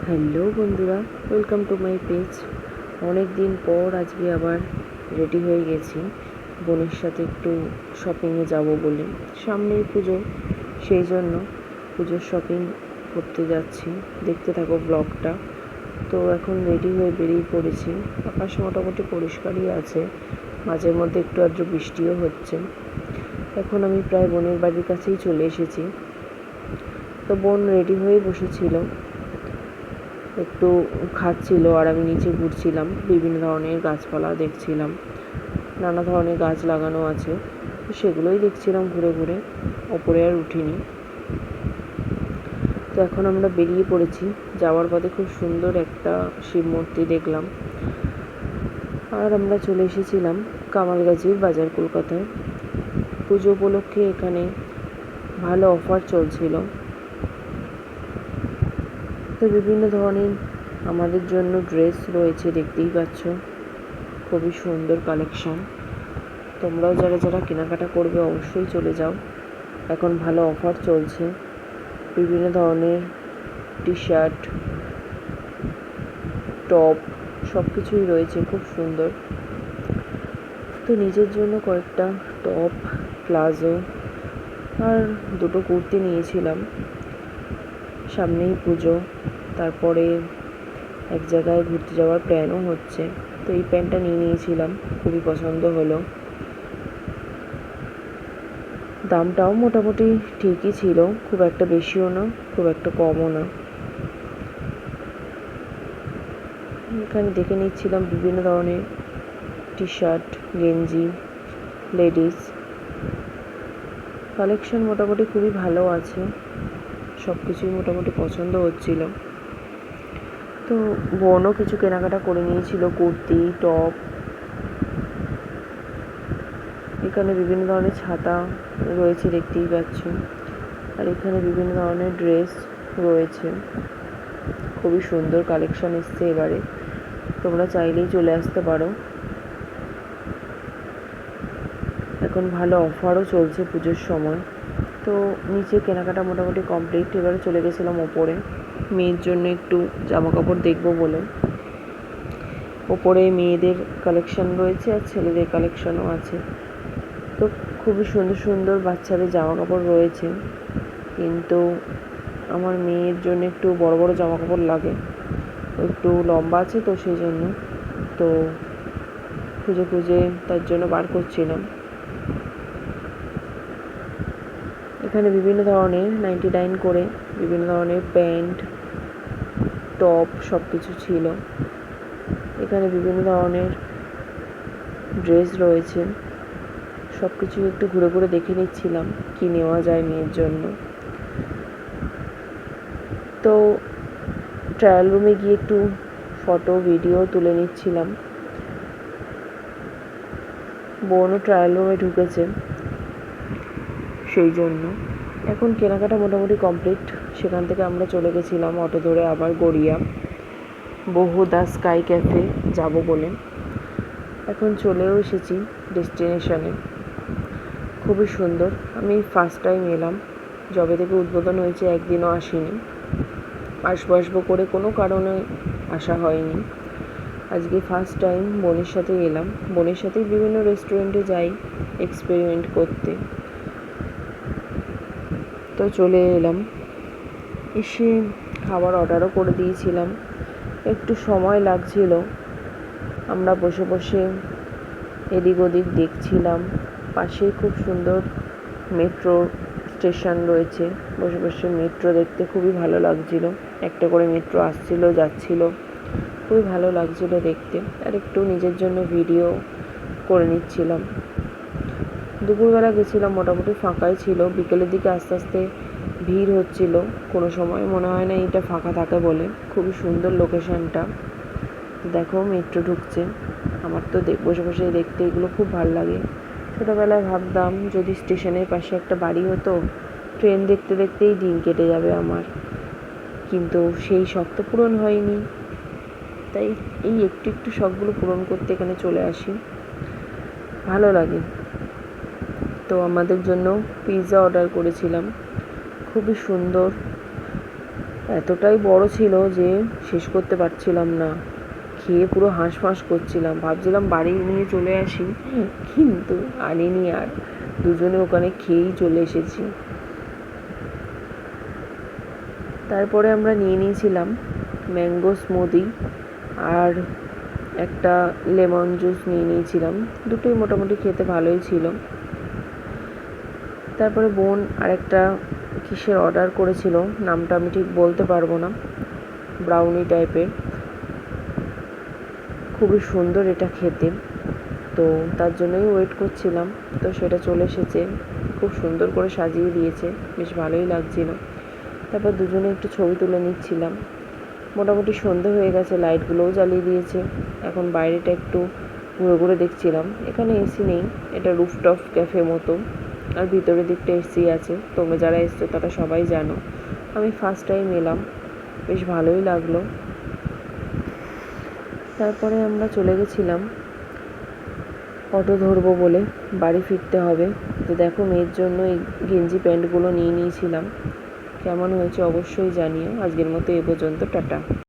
Hello বন্ধুরা, welcome to my page. অনেক দিন পর আজকে আবার রেডি হয়ে গেছি বোনের সাথে একটু শপিংয়ে যাব বলে। সামনেই পুজো, সেই জন্য পুজোর শপিং করতে যাচ্ছি। দেখতে থাকো ব্লগটা। তো এখন রেডি হয়ে বেরিয়ে পড়েছি। আকাশ মোটামুটি পরিষ্কারই আছে, মাঝে মধ্যে একটু আধটু বৃষ্টিও হচ্ছে। এখন আমি প্রায় বোনের বাড়ির কাছেই চলে এসেছি। তো বোন রেডি হয়ে বসেছিল, একটু খাচ্ছিল আর আমি নিচে ঘুরছিলাম, বিভিন্ন ধরনের গাছপালা দেখছিলাম। নানা ধরনের গাছ লাগানো আছে, তো সেগুলোই দেখছিলাম ঘুরে ঘুরে, ওপরে আর উঠিনি। তো এখন আমরা বেরিয়ে পড়েছি। যাওয়ার পথে খুব সুন্দর একটা শিব মূর্তি দেখলাম। আর আমরা চলে এসেছিলাম কামালগাছির বাজার, কলকাতায়। পুজো উপলক্ষে এখানে ভালো অফার চলছিল। তো বিভিন্ন ধরনের আমাদের জন্য ড্রেস রয়েছে, দেখতেই পাচ্ছ, খুবই সুন্দর কালেকশন। তোমরাও যারা যারা কেনাকাটা করবে অবশ্যই চলে যাও, এখন ভালো অফার চলছে। বিভিন্ন ধরনের টি শার্ট, টপ সব কিছুই রয়েছে, খুব সুন্দর। তো নিজের জন্য কয়েকটা টপ, প্লাজো আর দুটো কুর্তি নিয়েছিলাম। সামনেই পুজো, তারপরে এক জায়গায় ঘুরতে যাওয়ার প্ল্যানও হচ্ছে। তো এই প্যান্টটা নিয়ে নিয়েছিলাম, খুবই পছন্দ হলো। দামটাও মোটামুটি ঠিকই ছিল, খুব একটা বেশিও না, খুব একটা কমও না। এখানে দেখে নিচ্ছিলাম বিভিন্ন ধরনের টি শার্ট, গেঞ্জি, লেডিস কালেকশন মোটামুটি খুবই ভালো আছে, সব কিছুই মোটামুটি পছন্দ হচ্ছিল। তো বোনও কিছু কেনাকাটা করে নিয়েছিল, কুর্তি, টপ। এখানে বিভিন্ন ধরনের ছাতা রয়েছে, দেখতেই পাচ্ছ। আর এখানে বিভিন্ন ধরনের ড্রেস রয়েছে, খুবই সুন্দর কালেকশন এসছে এবারে। তোমরা চাইলেই চলে আসতে পারো, এখন ভালো অফারও চলছে পুজোর সময়। তো নিচে কেনাকাটা মোটামুটি কমপ্লিট। এবারে চলে গেছিলাম ওপরে, মেয়ের জন্য একটু জামা কাপড় দেখবো বলে। ওপরে মেয়েদের কালেকশন রয়েছে আর ছেলেদের কালেকশনও আছে। তো খুবই সুন্দর সুন্দর বাচ্চাদের জামা কাপড় রয়েছে, কিন্তু আমার মেয়ের জন্য একটু বড় বড় জামা কাপড় লাগে, একটু লম্বা আছে তো সেই জন্য। তো খুঁজে খুঁজে তার জন্য বার করছিলাম। এখানে বিভিন্ন ধরনের 99 করে বিভিন্ন ধরনের প্যান্ট, টপ সব কিছু ছিল। এখানে বিভিন্ন ধরনের ড্রেস রয়েছে, সব কিছু একটু ঘুরে ঘুরে দেখে নিচ্ছিলাম কি নেওয়া যায় মেয়ের জন্য। তো ট্রায়াল রুমে গিয়ে একটু ফটো ভিডিও তুলে নিচ্ছিলাম। বোনও ট্রায়াল রুমে ঢুকেছে, সেই জন্য এখন কেনাকাটা মোটামুটি কমপ্লিট। সেখান থেকে আমরা চলে গেছিলাম অটো ধরে আবার গড়িয়া বহুদা স্কাই ক্যাফে যাব বলে। এখন চলেও এসেছি ডেস্টিনেশনে, খুবই সুন্দর। আমি ফার্স্ট টাইম এলাম, যবে থেকে উদ্বোধন হয়েছে একদিনও আসিনি। আসবো করে কোনো কারণে আসা হয়নি। আজকে ফার্স্ট টাইম বোনের সাথে এলাম। বোনের সাথেই বিভিন্ন রেস্টুরেন্টে যাই এক্সপেরিমেন্ট করতে। তো চলে এলাম, এসে খাবার অর্ডারও করে দিয়েছিলাম। একটু সময় লাগছিল, আমরা বসে বসে এদিক ওদিক দেখছিলাম। পাশেই খুব সুন্দর মেট্রো স্টেশন রয়েছে, বসে বসে মেট্রো দেখতে খুবই ভালো লাগছিল। একটা করে মেট্রো আসছিল যাচ্ছিল, খুবই ভালো লাগছিল দেখতে। আর একটু নিজের জন্য ভিডিও করে নিচ্ছিলাম। দুপুরবেলা গেছিলাম, মোটামুটি ফাঁকাই ছিল। বিকেলের দিকে আস্তে আস্তে ভিড় হচ্ছিল, কোনো সময় মনে হয় না এটা ফাঁকা থাকে বলে। খুবই সুন্দর লোকেশনটা। দেখো মেট্রো ঢুকছে। আমার তো বসে বসে দেখতে এগুলো খুব ভালো লাগে। ছোটোবেলায় ভাবতাম যদি স্টেশনের পাশে একটা বাড়ি হতো, ট্রেন দেখতে দেখতেই দিন কেটে যাবে আমার, কিন্তু সেই শখ তো পূরণ হয়নি। তাই এই একটু একটু শখগুলো পূরণ করতে এখানে চলে আসি, ভালো লাগে। তো আমাদের জন্য পিৎজা অর্ডার করেছিলাম, খুবই সুন্দর এতটাই বড় ছিল যে শেষ করতে পারছিলাম না, খেয়ে পুরো হাঁসফাঁস করছিলাম। ভাবছিলাম বাড়ি নিয়ে চলে আসি, কিন্তু আনিনি আর, দুজনে ওখানে খেয়েই চলে এসেছি। তারপরে আমরা নিয়ে নিয়েছিলাম ম্যাঙ্গো স্মুদি আর একটা লেমন জুস নিয়ে নিয়েছিলাম। দুটোই মোটামুটি খেতে ভালোই ছিল। তারপরে বোন আরেকটা কিসের অর্ডার করেছিল, নামটা আমি ঠিক বলতে পারবো না, ব্রাউনি টাইপের, খুবই সুন্দর এটা খেতে। তো তার জন্যই ওয়েট করছিলাম, তো সেটা চলে এসেছে, খুব সুন্দর করে সাজিয়ে দিয়েছে, বেশ ভালোই লাগছিল। তারপর দুজনে একটু ছবি তুলে নিচ্ছিলাম। মোটামুটি সন্ধে হয়ে গেছে, লাইটগুলোও জ্বালিয়ে দিয়েছে। এখন বাইরেটা একটু ঘুরে ঘুরে দেখছিলাম। এখানে এসি নেই, এটা রুফটপ ক্যাফে মতো, আর ভিতরের দিকটা এসি আছে। তোমরা যারা এসছো তারা সবাই জানো, আমি ফার্স্ট টাইম এলাম, বেশ ভালোই লাগলো। তারপরে আমরা চলে গেছিলাম অটো ধরবো বলে, বাড়ি ফিরতে হবে। তো দেখো, মেয়ের জন্য এই গেঞ্জি প্যান্টগুলো নিয়ে নিয়েছিলাম। কেমন হয়েছে অবশ্যই জানিও। আজকের মতো এ পর্যন্ত, টাটা।